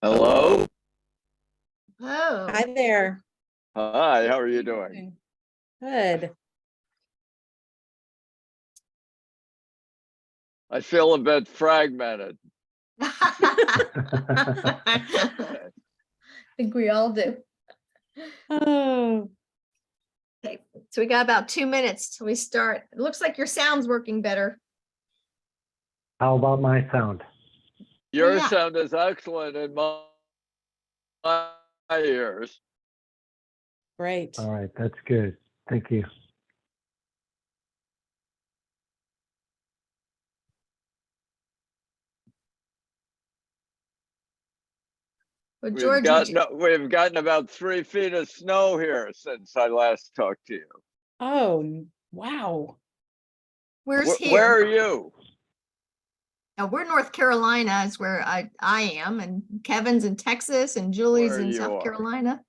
Hello. Oh, Hi there. Hi, how are you doing? Good. I feel a bit fragmented. I think we all do. Oh, Okay, so we got about 2 minutes till we start. It looks like your sound's working better. How about my sound? Your Yeah. sound is excellent in my ears. great. All right, that's good. Thank you. Well, We've George, gotten about 3 feet of snow here since I last talked to you. Oh, wow. where's here? Where are you? We're North Carolina is where I am, and Kevin's in Texas, and Julie's Where in you South are. Carolina.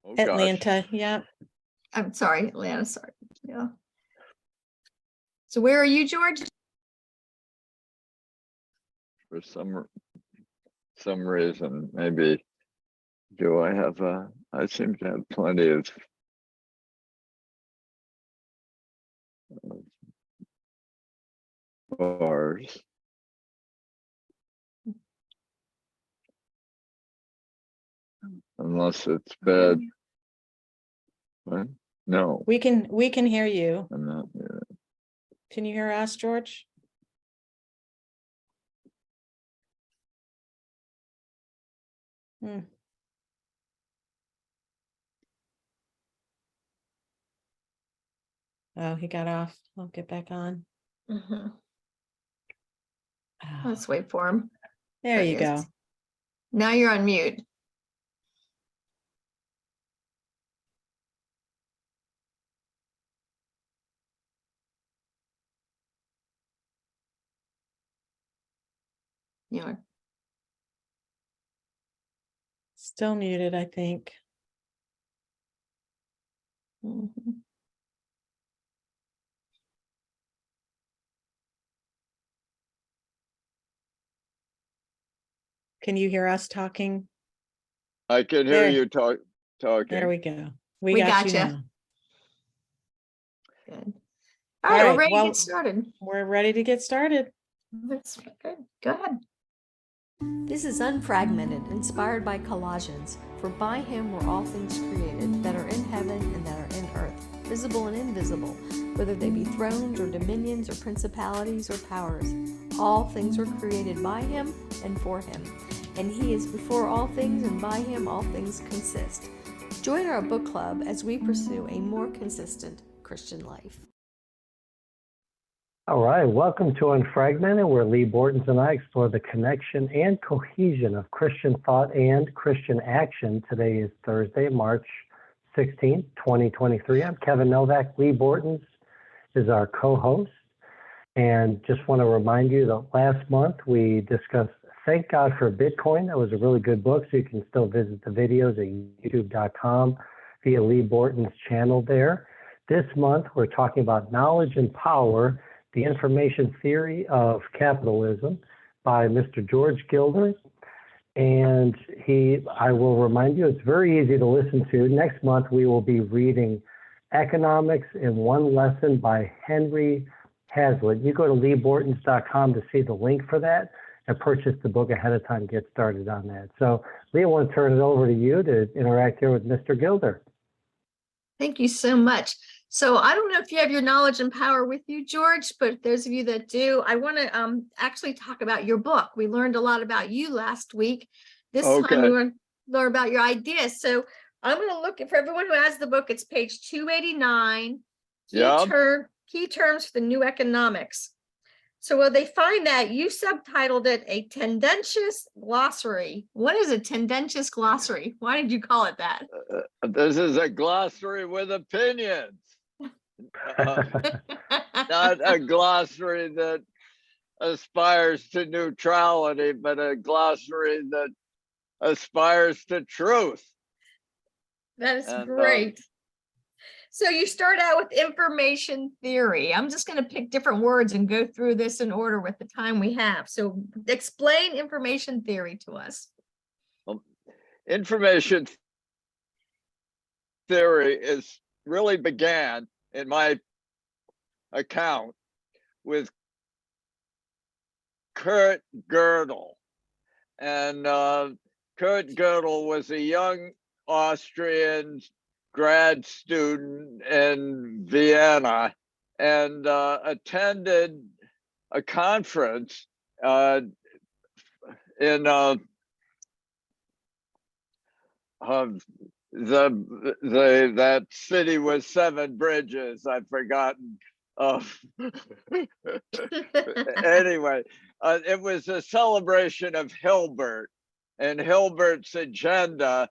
Oh, gosh. Atlanta. Yeah. I'm sorry, Atlanta. Sorry. Yeah. So where are you, George? For some reason, maybe. Do I have I seem to have plenty of bars. Unless it's bad. What? No, We can hear you. I'm not here. Can you hear us, George? Hmm. Oh, he got off. I'll get back on. Mhm. Oh, Let's wait for him. there you he is. go. Now you're on mute. Yeah. Still muted, I think. Mhm. Can you hear us talking? I can hear There. you talking. There we go. We We got you gotcha. now. Good. All right, All we're right, ready well- to get started. We're ready to get started. That's good. Go ahead. This is Unfragmented, inspired by Colossians. For by him were all things created, that are in heaven and that are in earth, visible and invisible, whether they be thrones or dominions or principalities or powers. All things were created by him and for him. And he is before all things, and by him all things consist. Join our book club as we pursue a more consistent Christian life. All right, welcome to Unfragmented, where Lee Bortons and I explore the connection and cohesion of Christian thought and Christian action. Today is Thursday, March 16th, 2023. I'm Kevin Novak. Lee Bortons is our co-host. And just want to remind you that last month we discussed Thank God for Bitcoin. That was a really good book, so you can still visit the videos at youtube.com via Lee Bortons' channel there. This month we're talking about Knowledge and Power, the Information Theory of Capitalism by Mr. George Gilder. And I will remind you, it's very easy to listen to. Next month, we will be reading Economics in One Lesson by Henry Hazlitt. You go to leebortons.com to see the link for that and purchase the book ahead of time, get started on that. So Lee, I want to turn it over to you to interact here with Mr. Gilder. Thank you so much. So I don't know if you have your knowledge and power with you, George, but those of you that do, I want to actually talk about your book. We learned a lot about you last week. This time we want to learn about your ideas. So I'm going to look at, for everyone who has the book, it's page 289. Key terms for the new economics. So when they find that, you subtitled it a tendentious glossary. What is a tendentious glossary? Why did you call it that? This is a glossary with opinions. Not a glossary that aspires to neutrality, but a glossary that aspires to truth. That is great. So you start out with information theory. I'm just going to pick different words and go through this in order with the time we have. So explain information theory to us. Well, information theory really began, in my account, with Kurt Gödel. And Kurt Gödel was a young Austrian grad student in Vienna and attended a conference in that city with 7 bridges. I've forgotten. Anyway, it was a celebration of Hilbert and Hilbert's agenda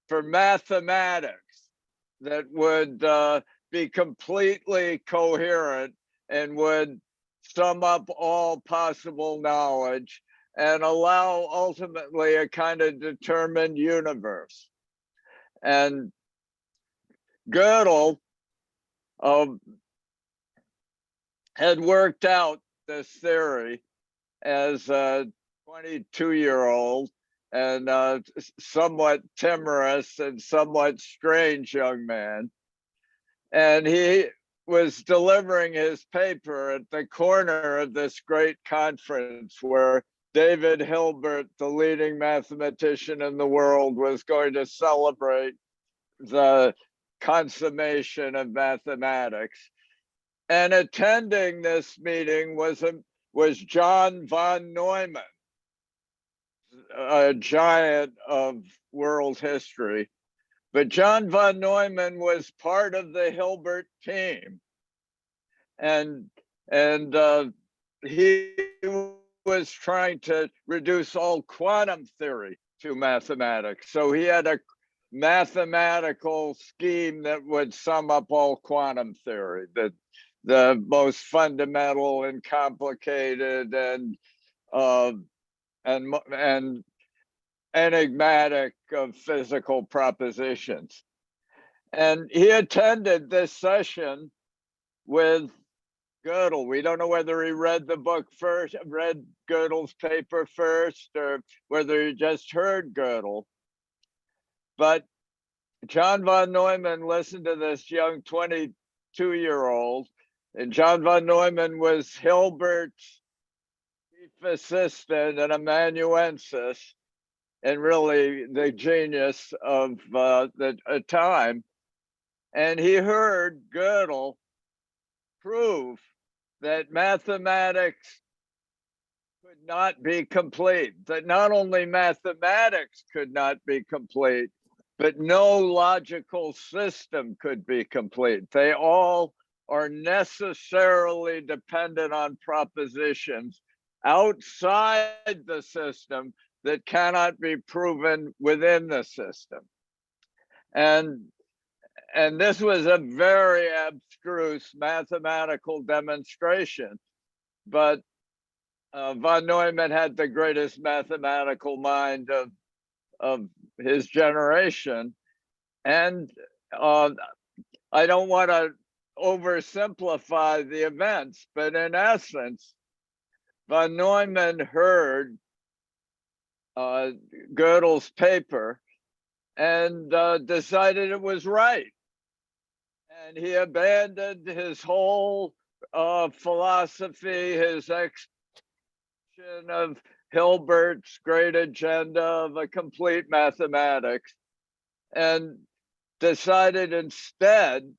for mathematics that would be completely coherent and would sum up all possible knowledge and allow ultimately a kind of determined universe. And Gödel had worked out this theory as a 22-year-old and somewhat timorous and somewhat strange young man. And he was delivering his paper at the corner of this great conference where David Hilbert, the leading mathematician in the world, was going to celebrate the consummation of mathematics. And attending this meeting was John von Neumann, a giant of world history. But John von Neumann was part of the Hilbert team. And he was trying to reduce all quantum theory to mathematics. So he had a mathematical scheme that would sum up all quantum theory, that the most fundamental and complicated and enigmatic of physical propositions. And he attended this session with Gödel. We don't know whether he read the book first, read Gödel's paper first, or whether he just heard Gödel. But John von Neumann listened to this young 22-year-old, and John von Neumann was Hilbert's chief assistant and amanuensis, and really the genius of the time. And he heard Gödel prove that mathematics could not be complete, that not only mathematics could not be complete, but no logical system could be complete. They all are necessarily dependent on propositions outside the system that cannot be proven within the system. And this was a very abstruse mathematical demonstration, but von Neumann had the greatest mathematical mind of his generation. And I don't want to oversimplify the events, but in essence, von Neumann heard Gödel's paper and decided it was right. And he abandoned his whole philosophy, his exposition of Hilbert's great agenda of a complete mathematics, and decided instead,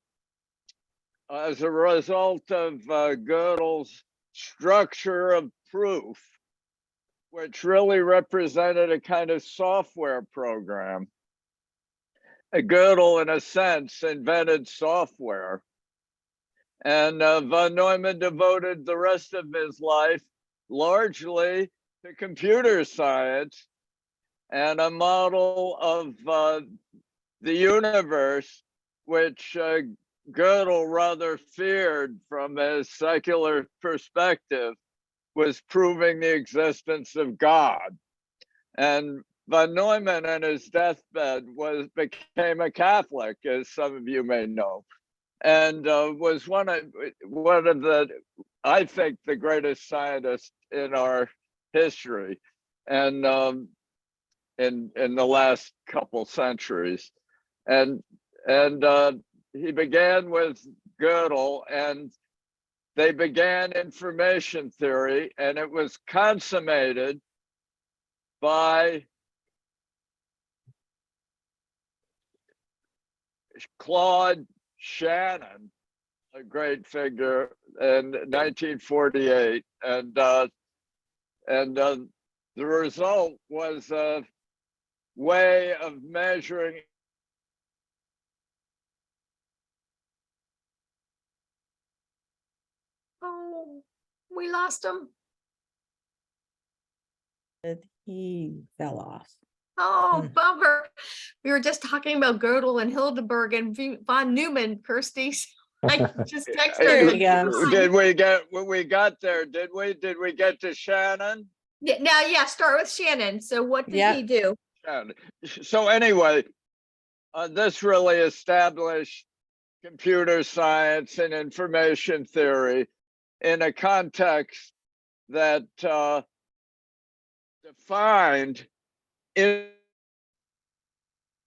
as a result of Gödel's structure of proof, which really represented a kind of software program. Gödel, in a sense, invented software. And von Neumann devoted the rest of his life largely to computer science and a model of the universe, which Gödel rather feared from a secular perspective, was proving the existence of God. And von Neumann, on his deathbed, became a Catholic, as some of you may know, and was one of the, I think, the greatest scientists in our history. And in the last couple centuries. And he began with Gödel, and they began information theory, and it was consummated by Claude Shannon, a great figure, in 1948, and the result was a way of measuring Oh, we lost him. He fell off. Oh, Hmm. bummer. We were just talking about Gödel and Hildeberg and von Neumann, Kirsty. I just texted There her. we go. Did we get when we got there? Did we get to Shannon? Yeah, now, yeah, start with Shannon. So what did Yeah. he do? Shannon. So anyway, this really established computer science and information theory in a context that defined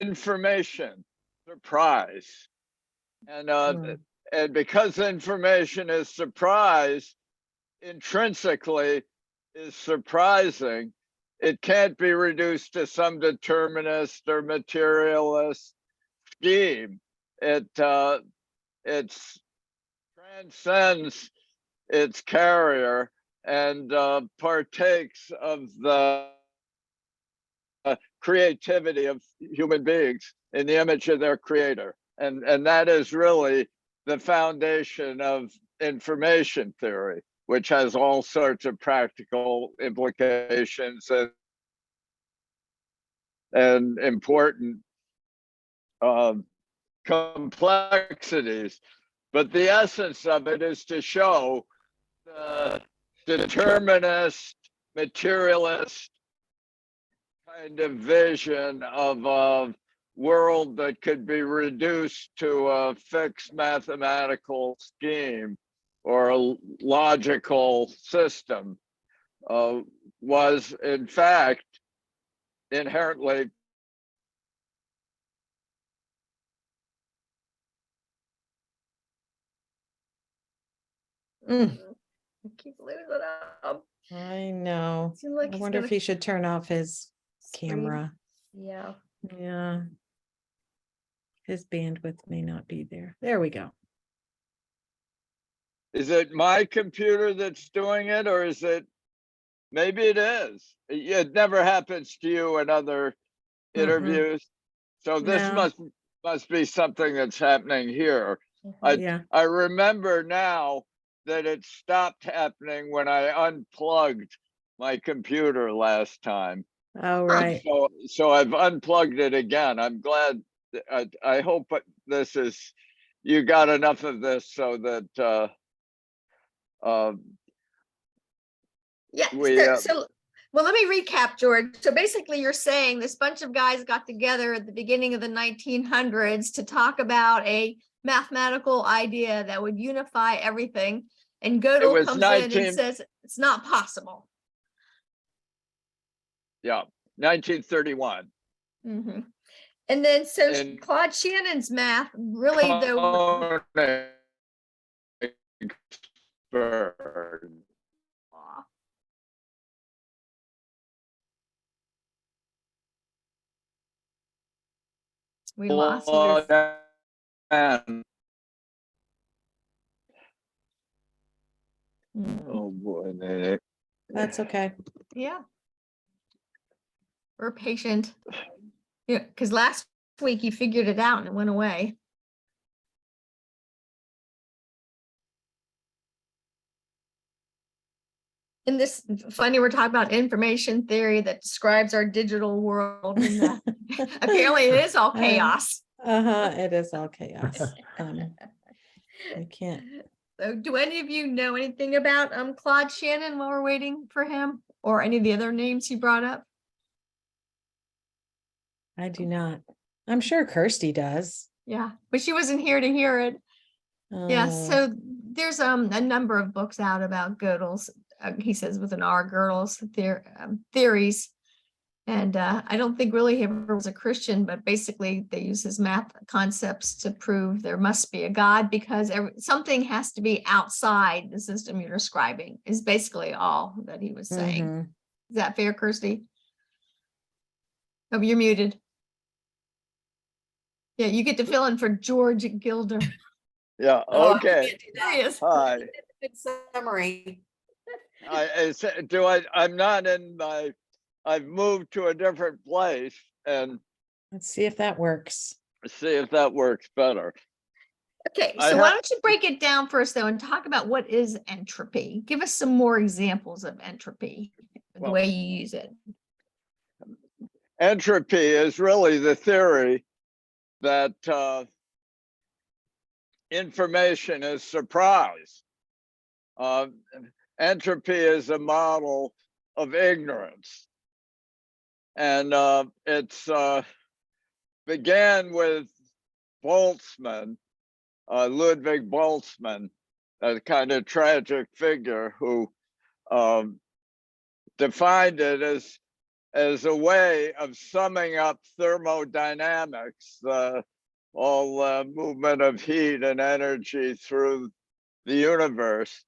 information surprise, and because information is surprise, intrinsically is surprising, it can't be reduced to some determinist or materialist scheme. It transcends its carrier and partakes of the creativity of human beings in the image of their creator. And that is really the foundation of information theory, which has all sorts of practical implications and important complexities. But the essence of it is to show the determinist, materialist kind of vision of a world that could be reduced to a fixed mathematical scheme or a logical system was in fact inherently I keep losing up. I know. Seems like I he's wonder if gonna he should turn off his scream. camera. Yeah. Yeah. His bandwidth may not be there. There we go. Is it my computer that's doing it, or is it, maybe it is. It never happens to you in other interviews. So this No. must be something that's happening here. Yeah. I remember now that it stopped happening when I unplugged my computer last time. Oh, right. So I've unplugged it again. I'm glad. I hope this is, you got enough of this so that Yeah. we Well, let me recap, George. So basically you're saying this bunch of guys got together at the beginning of the 1900s to talk about a mathematical idea that would unify everything. And Gödel was comes in and says, it's not possible. yeah, 1931. Mm-hmm. And then, so And Claude Shannon's math really, though. Aw. We lost you. Oh boy. That's okay. Yeah. We're patient. Yeah, because last week you figured it out and it went away. And this funny, we're talking about information theory that describes our digital world. And apparently it is all chaos. It is all chaos. I can't. So do any of you know anything about Claude Shannon while we're waiting for him, or any of the other names he brought up? I do not. I'm sure Kirsty does. Yeah, but she wasn't here to hear it. Yeah, so there's a number of books out about Gödel's, he says with an R, Gödel's theories. And I don't think really he ever was a Christian, but basically they use his math concepts to prove there must be a God because something has to be outside the system you're describing is basically all that he was saying. Mhm. Is that fair, Kirsty? Oh, you're muted. Yeah, you get to fill in for George Gilder. Yeah, Oh, I okay. can't do that. There he is. Hi. Good summary. I'm not in my, I've moved to a different place and Let's see if that works. see if that works better. Okay, I so why ha- don't you break it down first though and talk about what is entropy? Give us some more examples of entropy, the Well- way you use it. Entropy is really the theory that information is surprise. Entropy is a model of ignorance. And it's began with Boltzmann, Ludwig Boltzmann, a kind of tragic figure who defined it as a way of summing up thermodynamics, all movement of heat and energy through the universe.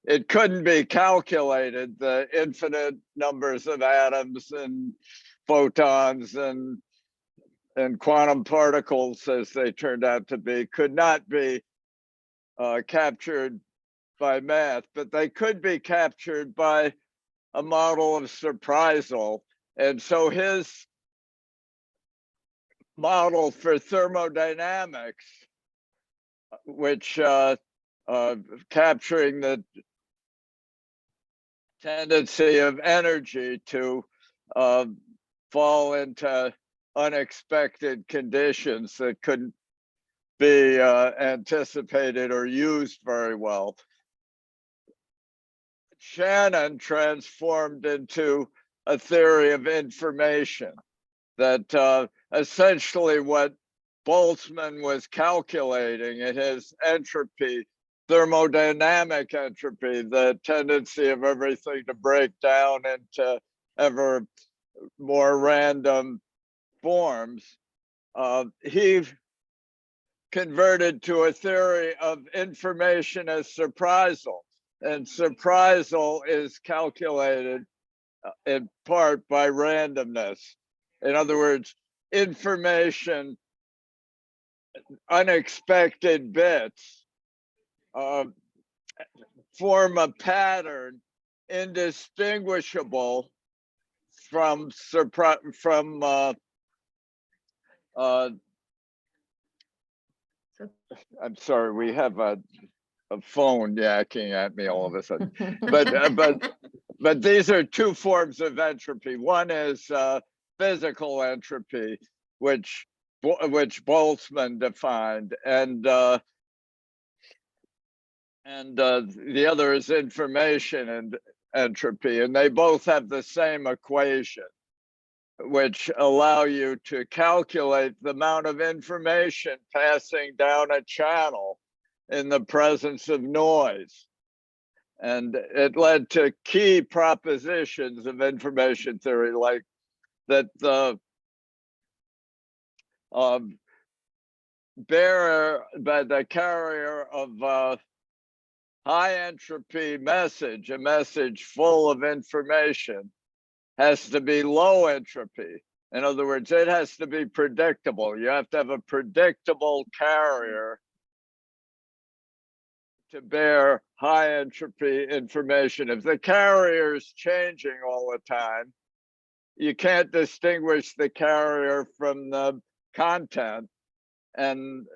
It couldn't be calculated, the infinite numbers of atoms and photons and quantum particles, as they turned out to be, could not be captured by math, but they could be captured by a model of surprisal. And so his model for thermodynamics, which capturing the tendency of energy to fall into unexpected conditions that couldn't be anticipated or used very well. Shannon transformed into a theory of information that essentially what Boltzmann was calculating in his entropy, thermodynamic entropy, the tendency of everything to break down into ever more random forms, he converted to a theory of information as surprisal. And surprisal is calculated in part by randomness. In other words, information, unexpected bits form a pattern indistinguishable from I'm sorry, we have a phone yakking at me all of a sudden. But these are two forms of entropy. One is physical entropy, which Boltzmann defined, and the other is information and entropy, and they both have the same equation, which allow you to calculate the amount of information passing down a channel in the presence of noise. And it led to key propositions of information theory, like that the bearer, but the carrier of high entropy message, a message full of information, has to be low entropy. In other words, it has to be predictable. You have to have a predictable carrier to bear high entropy information. If the carrier is changing all the time, you can't distinguish the carrier from the content, and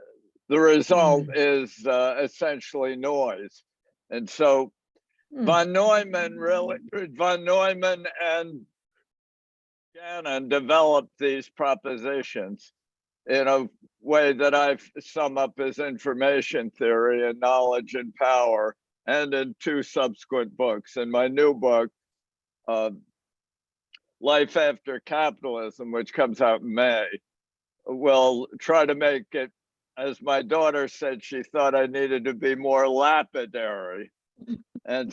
the result is essentially noise. And so von Neumann and Shannon developed these propositions in a way that I've summed up as information theory and knowledge and power, and in two subsequent books. In my new book, Life After Capitalism, which comes out in May, will try to make it, as my daughter said, she thought I needed to be more lapidary. And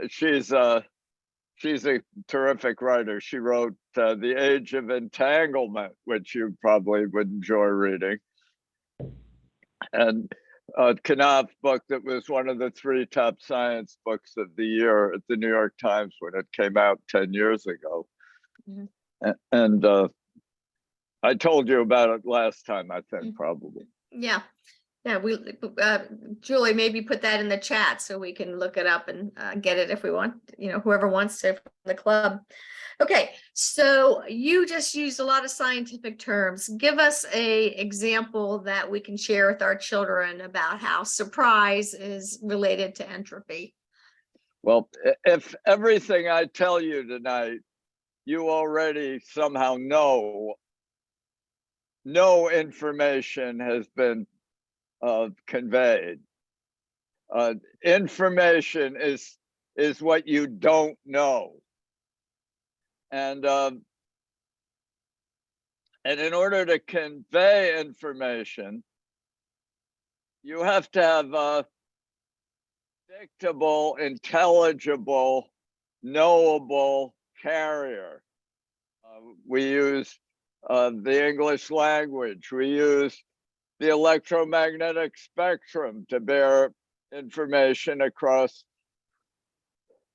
she's she's a terrific writer. She wrote The Age of Entanglement, which you probably would enjoy reading. And a Knopf book that was one of the 3 top science books of the year at the New York Times when it came out 10 years ago. Mhm. And I told you about it last time, I think, probably. Yeah. Yeah, Julie, maybe put that in the chat so we can look it up and get it if we want, whoever wants to from the club. Okay, so you just used a lot of scientific terms. Give us a example that we can share with our children about how surprise is related to entropy. Well, if everything I tell you tonight, you already somehow know, no information has been conveyed. Information is what you don't know. And in order to convey information, you have to have a predictable, intelligible, knowable carrier. We use the English language. We use the electromagnetic spectrum to bear information across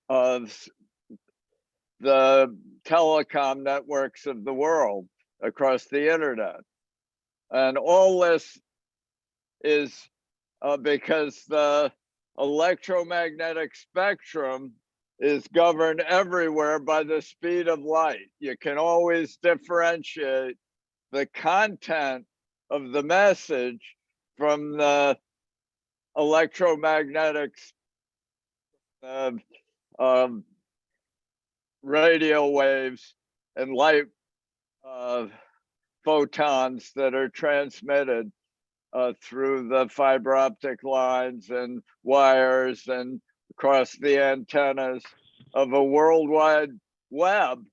the telecom networks of the world, across the internet. And all this is because the electromagnetic spectrum is governed everywhere by the speed of light. You can always differentiate the content of the message from the electromagnetic radio waves and light photons that are transmitted through the fiber optic lines and wires and across the antennas of a worldwide web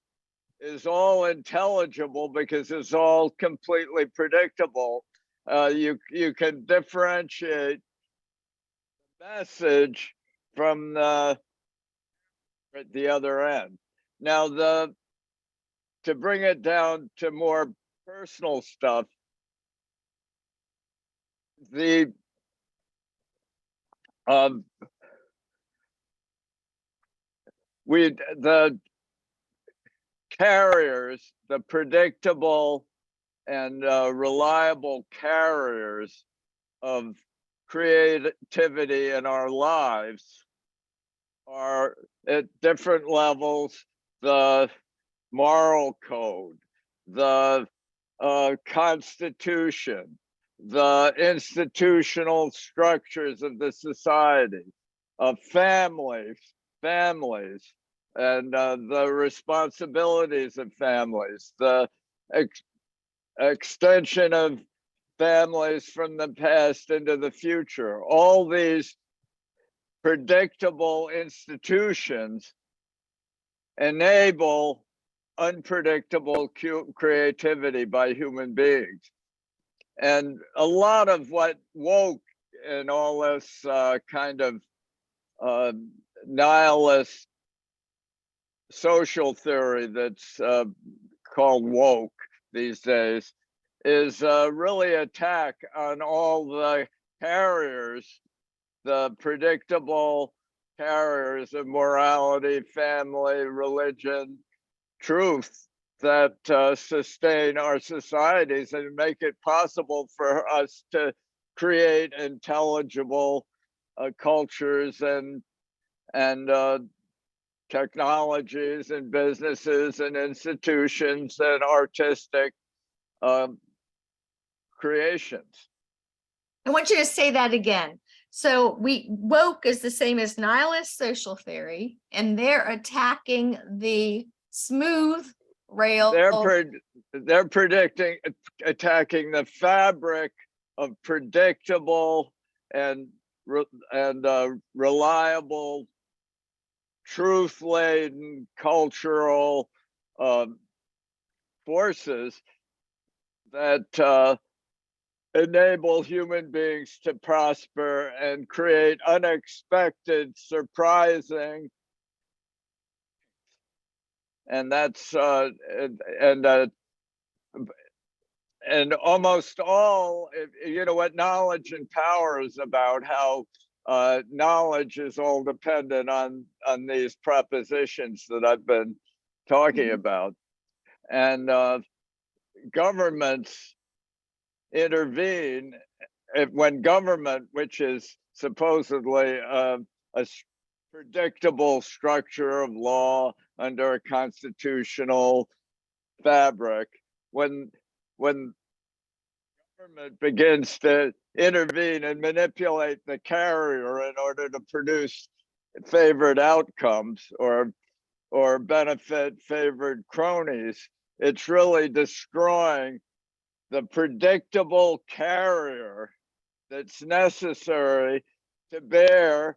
is all intelligible because it's all completely predictable. You can differentiate the message from the other end. Now, to bring it down to more personal stuff, the carriers, the predictable and reliable carriers of creativity in our lives are at different levels: the moral code, the constitution, the institutional structures of the society, families, and the responsibilities of families, the extension of families from the past into the future. All these predictable institutions enable unpredictable creativity by human beings. And a lot of what woke and all this kind of nihilist social theory that's called woke these days is really an attack on all the carriers, the predictable carriers of morality, family, religion, truth that sustain our societies and make it possible for us to create intelligible cultures and technologies and businesses and institutions and artistic creations. I want you to say that again. So woke is the same as nihilist social theory, and they're attacking the smooth rail. They're attacking the fabric of predictable and reliable, truth-laden cultural forces that enable human beings to prosper and create unexpected, surprising and that's and almost all, you know, what knowledge and power is about, how knowledge is all dependent on these propositions that I've been talking about, and governments intervene when government, which is supposedly a predictable structure of law under a constitutional fabric, when government begins to intervene and manipulate the carrier in order to produce favored outcomes or benefit favored cronies, it's really destroying the predictable carrier that's necessary to bear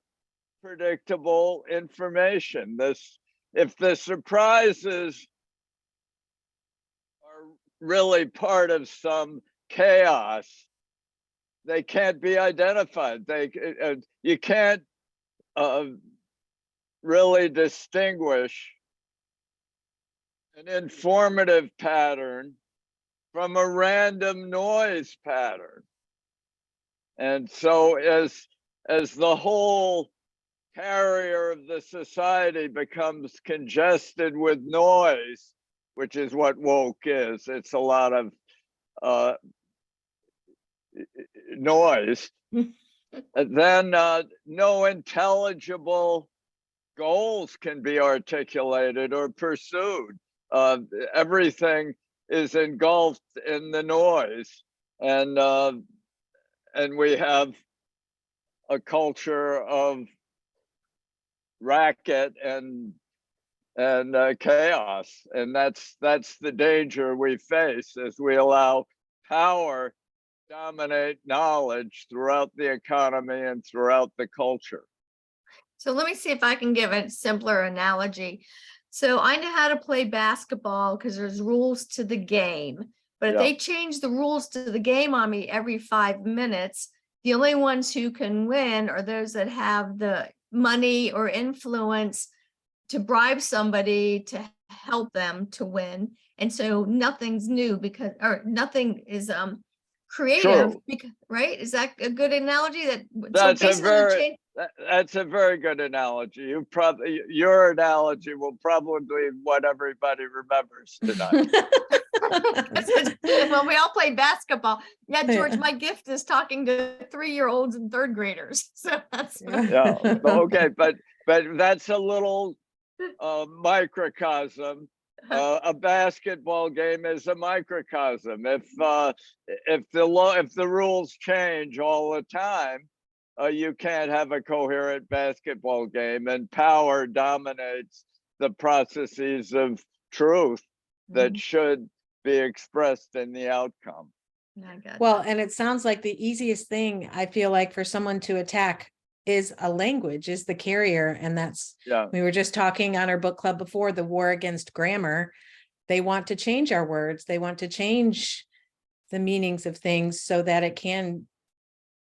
predictable information. If the surprises are really part of some chaos, they can't be identified. You can't really distinguish an informative pattern from a random noise pattern. And so as the whole carrier of the society becomes congested with noise, which is what woke is, it's a lot of noise, then no intelligible goals can be articulated or pursued. Everything is engulfed in the noise, and we have a culture of racket and chaos, and that's the danger we face as we allow power dominate knowledge throughout the economy and throughout the culture. So let me see if I can give a simpler analogy. So I know how to play basketball because there's rules to the game. But if Yeah. they change the rules to the game on me every 5 minutes, the only ones who can win are those that have the money or influence to bribe somebody to help them to win. And so nothing's new because, or nothing is creative, True. because, right? Is that a good analogy? That's that's a very good analogy. Your analogy will probably be what everybody remembers tonight. Well, we all play basketball. Yeah, George, Yeah. my gift is talking to 3-year-olds and third graders. So that's Yeah. Okay, but that's a little microcosm. A basketball game is a microcosm. If the rules change all the time, you can't have a coherent basketball game, and power dominates the processes of truth that should be expressed in the outcome. I got Well, that. and it sounds like the easiest thing I feel like for someone to attack is a language, is the carrier. And that's, Yeah. we were just talking on our book club before, the war against grammar. They want to change our words. They want to change the meanings of things so that it can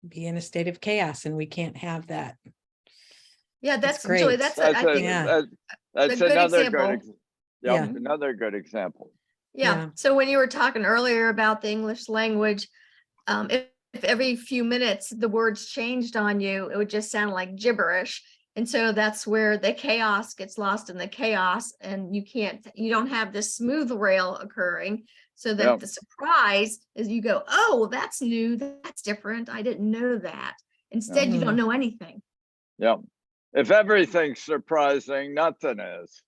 be in a state of chaos, and we can't have that. Yeah, that's great. Julie. That's I think Yeah. That's good another example. good. Yeah. Another good example. Yeah. Yeah. So when you were talking earlier about the English language, if every few minutes the words changed on you, it would just sound like gibberish. And so that's where the chaos gets lost in the chaos, and you don't have this smooth rail occurring. So that the surprise is you go, oh, well, that's new, that's different, I didn't know that. Instead, you don't know anything. Yeah. If everything's surprising, nothing is.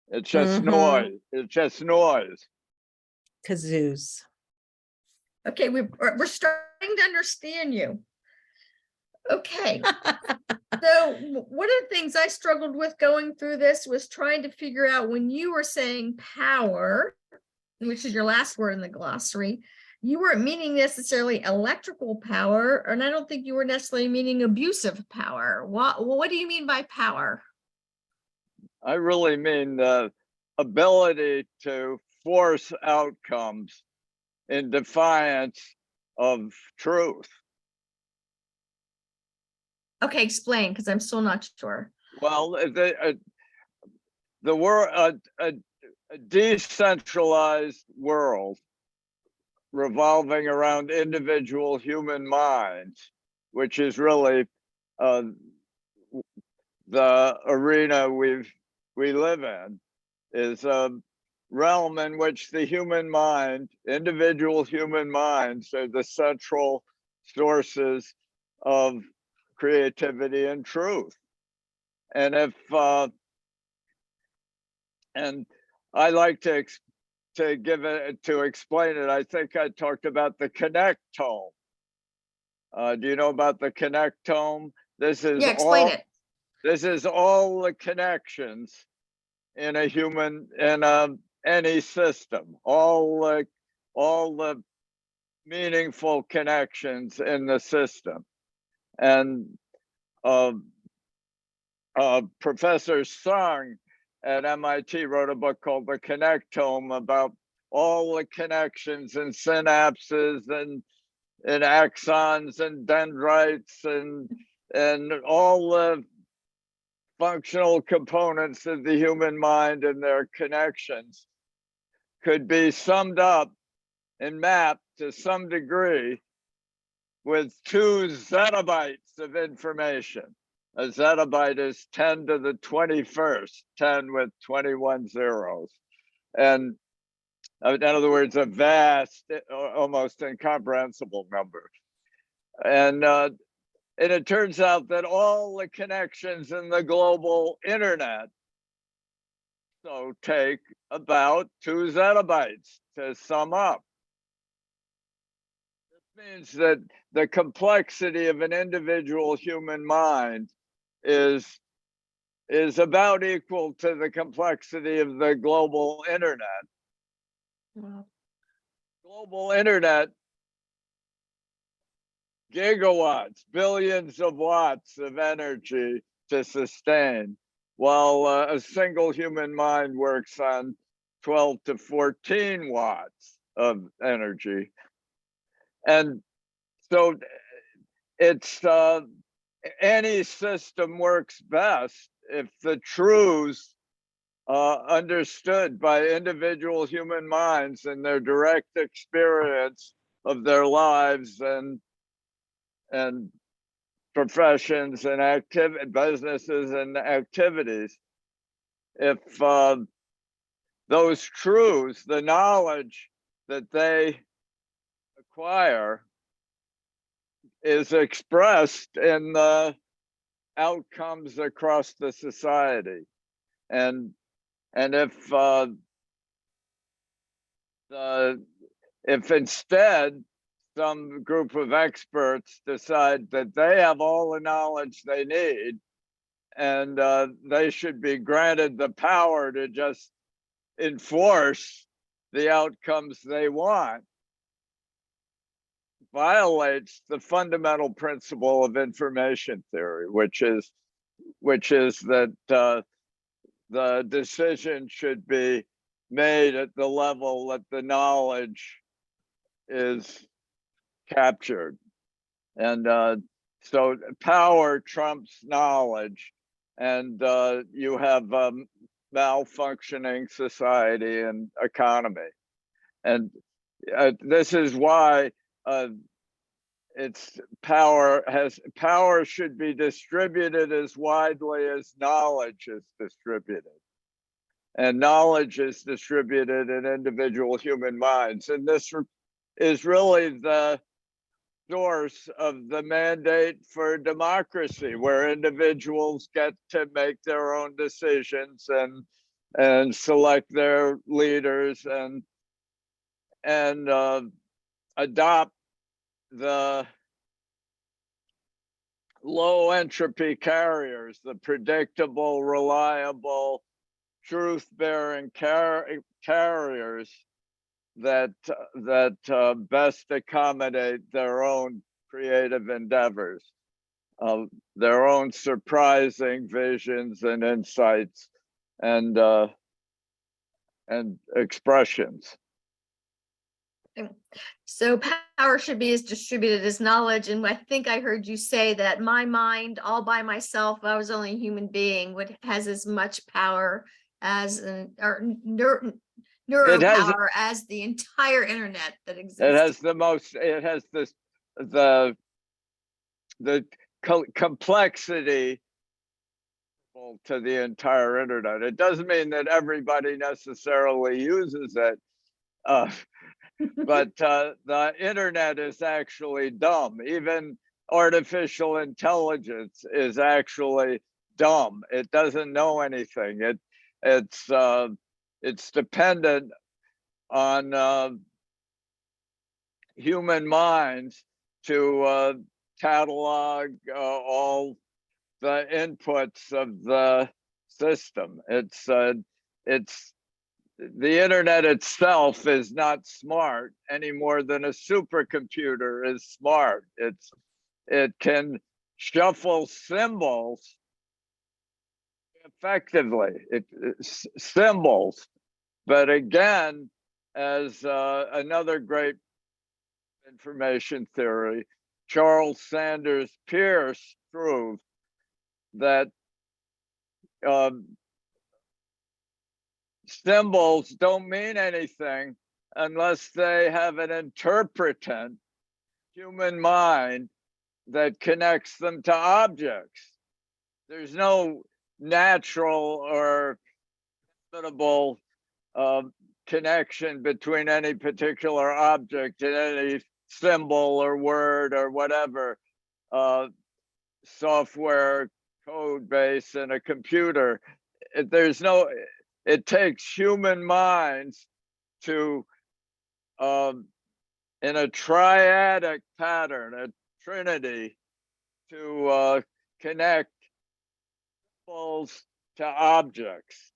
It's just noise. It's just noise. Kazoos. Okay, we're starting to understand you. Okay. So one of the things I struggled with going through this was trying to figure out, when you were saying power, which is your last word in the glossary, you weren't meaning necessarily electrical power, and I don't think you were necessarily meaning abusive power. What do you mean by power? I really mean the ability to force outcomes in defiance of truth. Okay, explain, because I'm still not sure. Well, the world, a decentralized world revolving around individual human minds, which is really the arena we live in, is a realm in which the human mind, individual human minds, are the central sources of creativity and truth. And if and I like to explain it. I think I talked about the connectome. Do you know about the connectome? This is Yeah, explain it. This is all the connections in a human, in any system, all the meaningful connections in the system. And Professor Sung at MIT wrote a book called The Connectome about all the connections and synapses and axons and dendrites and all the functional components of the human mind and their connections could be summed up and mapped to some degree with 2 zettabytes of information. A zettabyte is 10 to the 21st, 10 with 21 zeros. And in other words, a vast, almost incomprehensible number. And it turns out that all the connections in the global internet so take about 2 zettabytes to sum up. This means that the complexity of an individual human mind is about equal to the complexity of the global internet. Wow. Global internet, gigawatts, billions of watts of energy to sustain, while a single human mind works on 12 to 14 watts of energy. And so it's any system works best if the truths understood by individual human minds and their direct experience of their lives and professions and businesses and activities. If those truths, the knowledge that they acquire, is expressed in the outcomes across the society, and if instead some group of experts decide that they have all the knowledge they need and they should be granted the power to just enforce the outcomes they want, violates the fundamental principle of information theory, which is that the decision should be made at the level that the knowledge is captured. And so power trumps knowledge, and you have malfunctioning society and economy. And this is why power should be distributed as widely as knowledge is distributed. And knowledge is distributed in individual human minds. And this is really the source of the mandate for democracy, where individuals get to make their own decisions and select their leaders and adopt the low entropy carriers, the predictable, reliable, truth-bearing carriers that best accommodate their own creative endeavors, their own surprising visions and insights and expressions. So power should be as distributed as knowledge. And I think I heard you say that my mind all by myself, if I was only a human being, has as much power as an or It has neuropower as the entire internet that exists. it has the most. It has this the complexity to the entire internet. It doesn't mean that everybody necessarily uses it, but the internet is actually dumb. Even artificial intelligence is actually dumb. It doesn't know anything. It's dependent on human minds to catalog all the inputs of the system. It's the internet itself is not smart any more than a supercomputer is smart. It can shuffle symbols effectively. Symbols, but again, as another great information theory, Charles Sanders Peirce proved that symbols don't mean anything unless they have an interpretant human mind that connects them to objects. There's no natural or inevitable connection between any particular object and any symbol or word or whatever software code base in a computer. It takes human minds to in a triadic pattern, a trinity, to connect symbols to objects.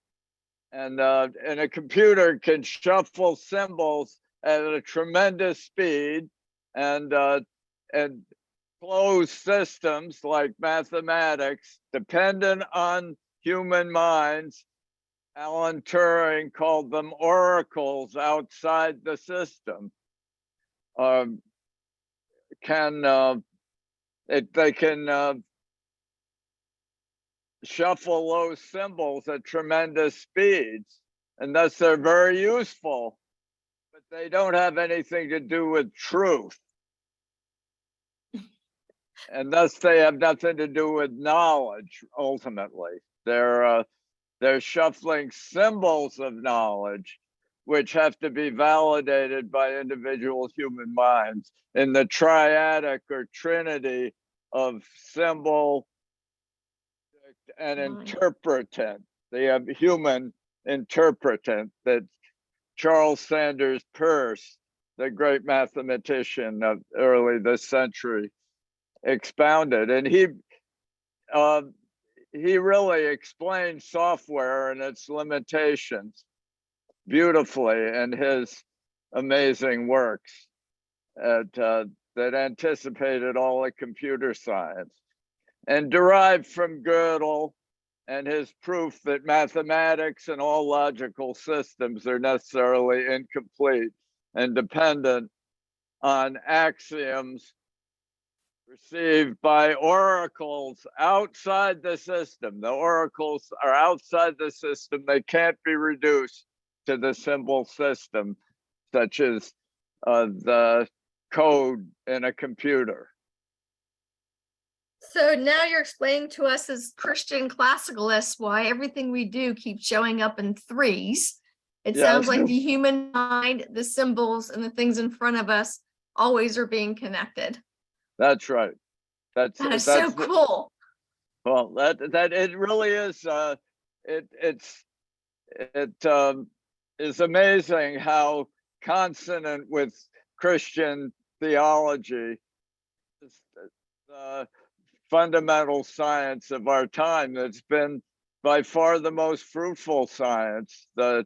And a computer can shuffle symbols at a tremendous speed, and closed systems like mathematics, dependent on human minds. Alan Turing called them oracles outside the system. They can shuffle those symbols at tremendous speeds, and thus they're very useful, but they don't have anything to do with truth. And thus they have nothing to do with knowledge, ultimately. They're shuffling symbols of knowledge, which have to be validated by individual human minds in the triadic or trinity of symbol and interpretant. They have human interpretant that Charles Sanders Peirce, the great mathematician of early this century, expounded. And he really explained software and its limitations beautifully in his amazing works that anticipated all of computer science, and derived from Gödel and his proof that mathematics and all logical systems are necessarily incomplete and dependent on axioms received by oracles outside the system. The oracles are outside the system. They can't be reduced to the symbol system, such as the code in a computer. So now you're explaining to us as Christian classicalists why everything we do keeps showing up in threes. It sounds like the human mind, the symbols, and the things in front of us always are being connected. That's right. That is so cool. Well, that it really is. It is amazing how consonant with Christian theology, the fundamental science of our time, that's been by far the most fruitful science, the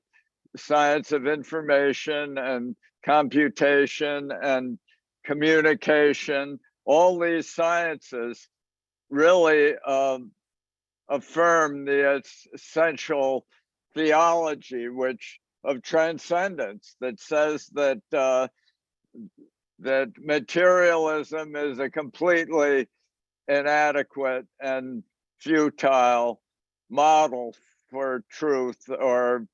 science of information and computation and communication. All these sciences really affirm the essential theology of transcendence that says that that materialism is a completely inadequate and futile model for truth, or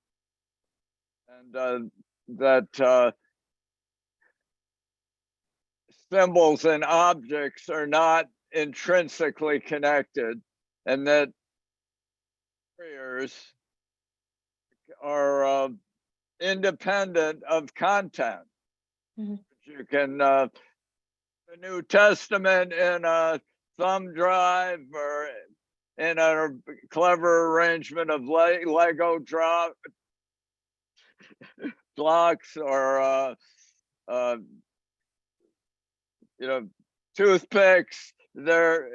that symbols and objects are not intrinsically connected, and that barriers are independent of content. Mhm. You can the New Testament in a thumb drive, or in a clever arrangement of Lego blocks, or toothpicks. There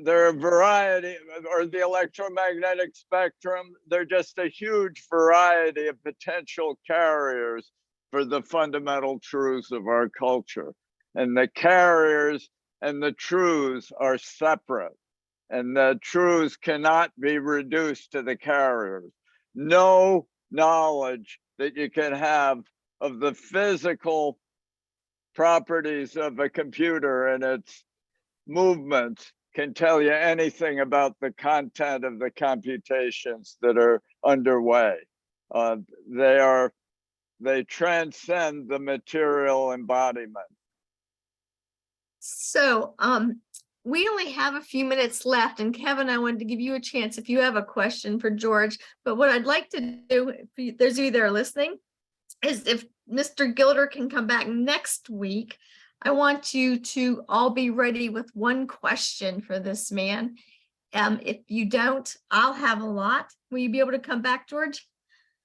are a variety, or the electromagnetic spectrum. They're just a huge variety of potential carriers for the fundamental truths of our culture. And the carriers and the truths are separate, and the truths cannot be reduced to the carriers. No knowledge that you can have of the physical properties of a computer and its movements can tell you anything about the content of the computations that are underway. They transcend the material embodiment. So, we only have a few minutes left, and Kevin, I wanted to give you a chance if you have a question for George. But what I'd like to do, if there's of you that are listening, is if Mr. Gilder can come back next week, I want you to all be ready with one question for this man. If you don't, I'll have a lot. Will you be able to come back, George?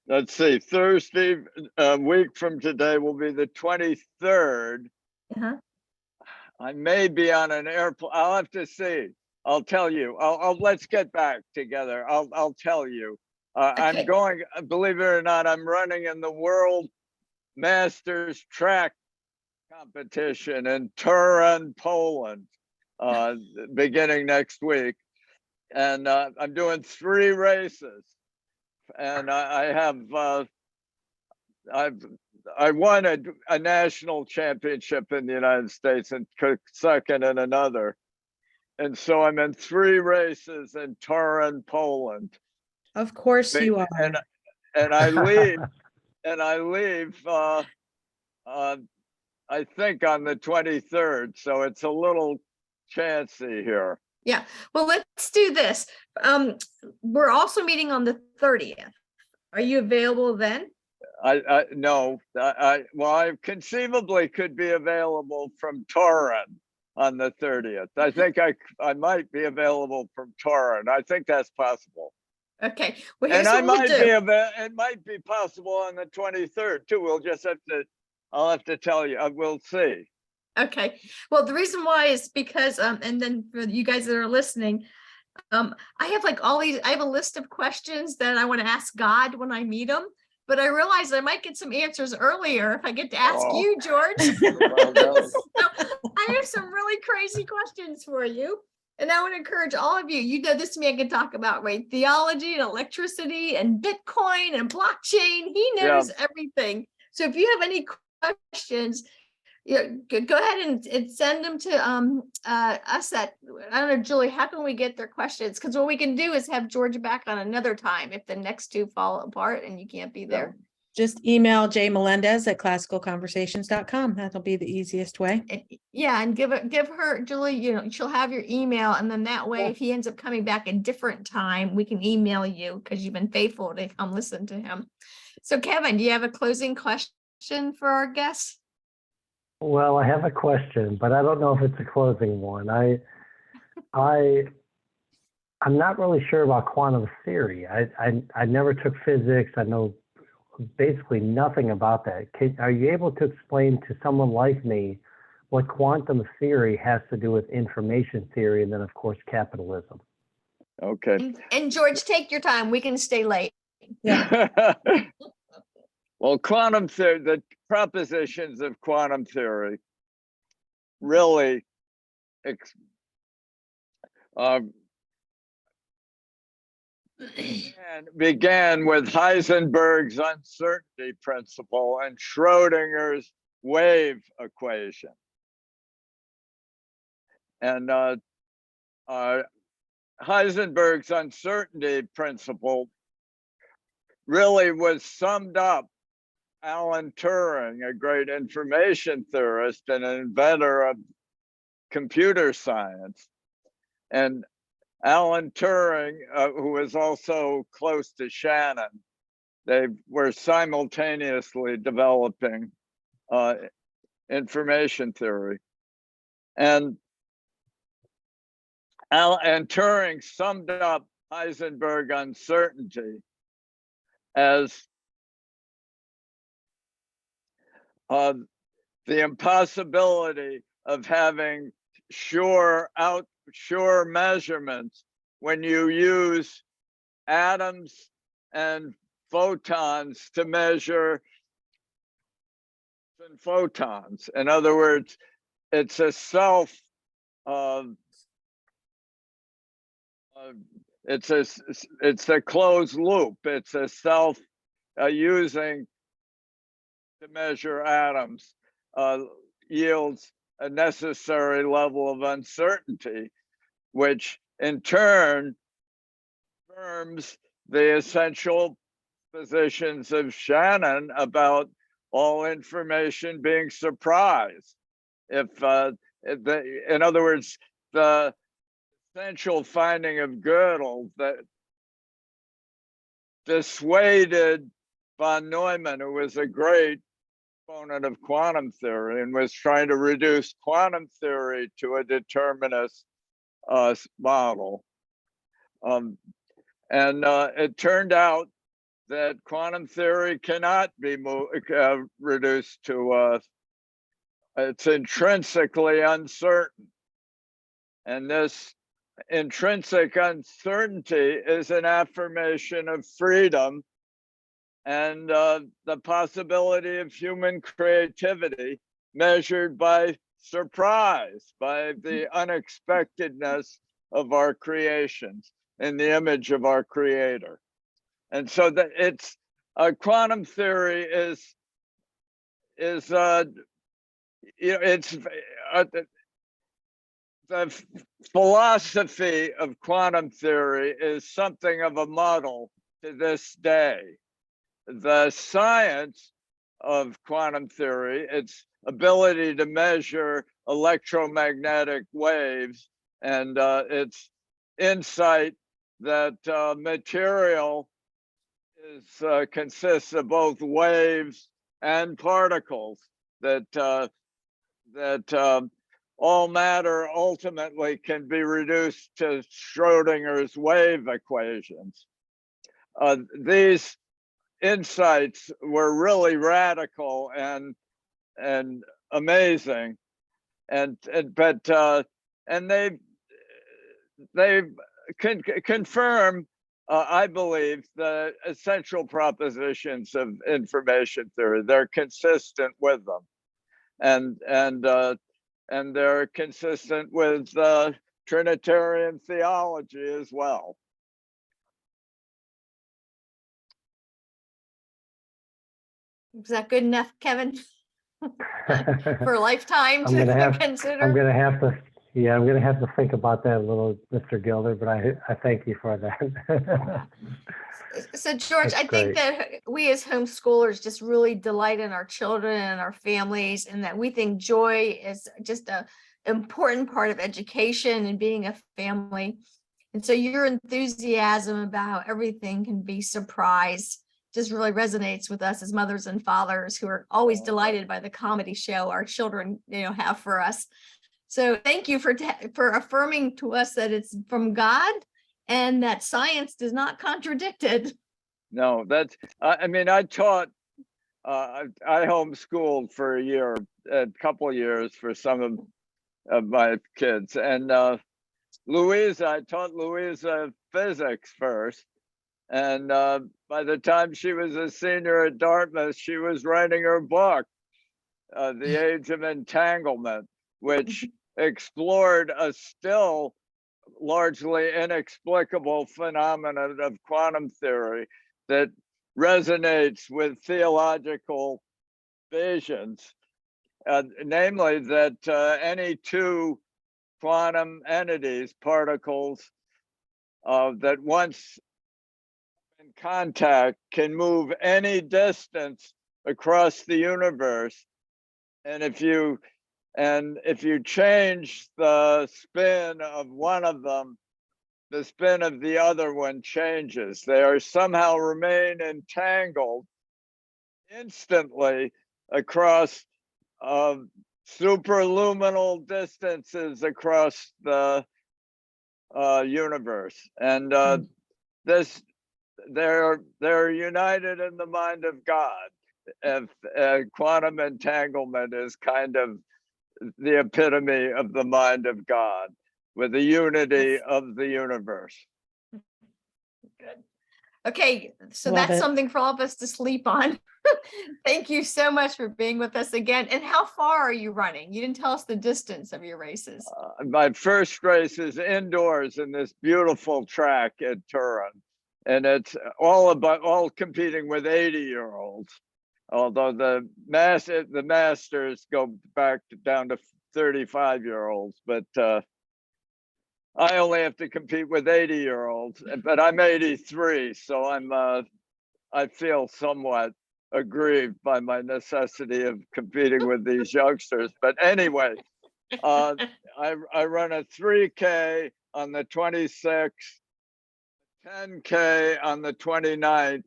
Let's see, Thursday, a week from today, will be the 23rd. Uh-huh. I may be on an airplane. I'll have to see. I'll tell you. Let's get back together. I'll tell you. Okay. I'm going, believe it or not, I'm running in the World Masters track competition in Turin, Poland, beginning next week. And I'm doing 3 races. And I won a national championship in the United States and took second in another. And so I'm in 3 races in Turin, Poland. Of course you are. And I leave, I think on the 23rd. So it's a little chancy here. Yeah, well, let's do this. We're also meeting on the 30th. Are you available then? No, I conceivably could be available from Turin on the 30th. I think I might be available from Turin. I think that's possible. Okay, well, And here's what we'll do. it might be possible on the 23rd too. We'll just I'll have to tell you. We'll see. Okay, well, the reason why is because, and then for you guys that are listening, I have I have a list of questions that I want to ask God when I meet him, but I realize I might get some answers earlier if I get to ask you, George. Well, So I have some really crazy questions for you. And I would encourage all of you, this man can talk about, right, theology and electricity and Bitcoin and blockchain. He knows everything. So if you have any questions, go ahead and send them to us at, I don't know, Julie, how can we get their questions? Because what we can do is have George back on another time if the next 2 fall apart and you can't be there. Just email jmelendez@classicalconversations.com. That'll be the easiest way. And give her, Julie, she'll have your email, and then that way, if he ends up coming back a different time, we can email you because you've been faithful to come listen to him. So Kevin, do you have a closing question for our guests? Well, I have a question, but I don't know if it's a closing one. I'm not really sure about quantum theory. I never took physics. I know basically nothing about that. Are you able to explain to someone like me what quantum theory has to do with information theory, and then of course capitalism? Okay. And George, take your time. We can stay late. Yeah. Well, quantum theory, the propositions of quantum theory really began with Heisenberg's uncertainty principle and Schrodinger's wave equation. And Heisenberg's uncertainty principle really was summed up. Alan Turing, a great information theorist and an inventor of computer science. And Alan Turing, who was also close to Shannon, they were simultaneously developing information theory. And Turing summed up Heisenberg uncertainty as the impossibility of having sure measurements when you use atoms and photons to measure photons. In other words, it's a it's a closed loop. It's a self using to measure atoms yields a necessary level of uncertainty, which in turn confirms the essential positions of Shannon about all information being surprise. In other words, the essential finding of Gödel that dissuaded von Neumann, who was a great opponent of quantum theory and was trying to reduce quantum theory to a determinist model. It turned out that quantum theory cannot be reduced to it's intrinsically uncertain. And this intrinsic uncertainty is an affirmation of freedom and the possibility of human creativity measured by surprise, by the unexpectedness of our creations in the image of our creator. And so that it's quantum theory is it's the philosophy of quantum theory is something of a muddle to this day. The science of quantum theory, its ability to measure electromagnetic waves and its insight that material consists of both waves and particles, that all matter ultimately can be reduced to Schrodinger's wave equations. These insights were really radical and amazing, and they confirm, I believe, the essential propositions of information theory. They're consistent with them, and they're consistent with Trinitarian theology as well. Is that good enough, Kevin? For a lifetime to consider? I'm gonna have to think about that a little, Mr. Gilder, but I thank you for that. So George, That's I think great. that we as homeschoolers just really delight in our children and our families, and that we think joy is just an important part of education and being a family. And so your enthusiasm about how everything can be surprise just really resonates with us as mothers and fathers who are always delighted by the comedy show our children, have for us. So thank you for affirming to us that it's from God and that science does not contradict it. No, that's, I mean, I taught, I homeschooled for a couple of years for some of my kids. And I taught Louisa physics first. And by the time she was a senior at Dartmouth, she was writing her book, The Age of Entanglement, which explored a still largely inexplicable phenomenon of quantum theory that resonates with theological visions, namely that any two quantum entities, particles, that once in contact can move any distance across the universe. And if you change the spin of one of them, the spin of the other one changes. They are somehow remain entangled instantly across superluminal distances across the universe. And they're united in the mind of God. If quantum entanglement is kind of the epitome of the mind of God, with the unity of the universe. Good. Okay, so Love that's it. something for all of us to sleep on. Thank you so much for being with us again. And how far are you running? You didn't tell us the distance of your races. My first race is indoors in this beautiful track at Turin, and it's all competing with 80-year-olds. Although the masters go back down to 35-year-olds, but I only have to compete with 80-year-olds. But I'm 83, so I feel somewhat aggrieved by my necessity of competing with these youngsters. But anyway, I run a 3K on the 26th, 10K on the 29th,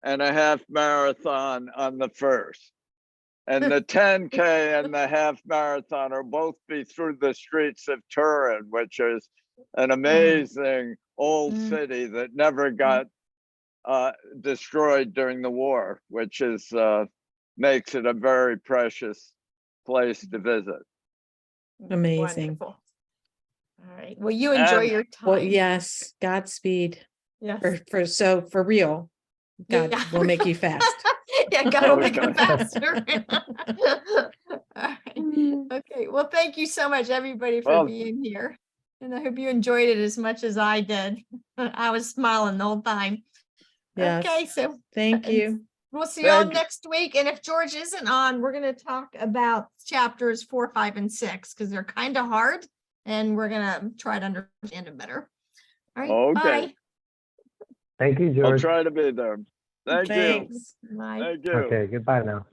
and a half marathon on the 1st. And the 10K and the half marathon will both be through the streets of Turin, which is an amazing old city that never got destroyed during the war, which is makes it a very precious place to visit. Amazing. Wonderful. All right. Well, you enjoy And- your time. Well, yes, Godspeed. Yes. For real. God Yeah. will make you fast. Yeah, God will make Okay. it faster. All right. Okay. Well, thank you so much, everybody, for Well- being here. And I hope you enjoyed it as much as I did. I was smiling the whole time. Yes. Okay, so Thank you. we'll see y'all Thank you. next week. And if George isn't on, we're going to talk about chapters 4, 5, and 6 because they're kind of hard, and we're going to try to understand them better. All right. Okay. Bye. Thank you, I'll George. try to be there. Thank you. Thanks. Bye. Thank you. Okay, goodbye now.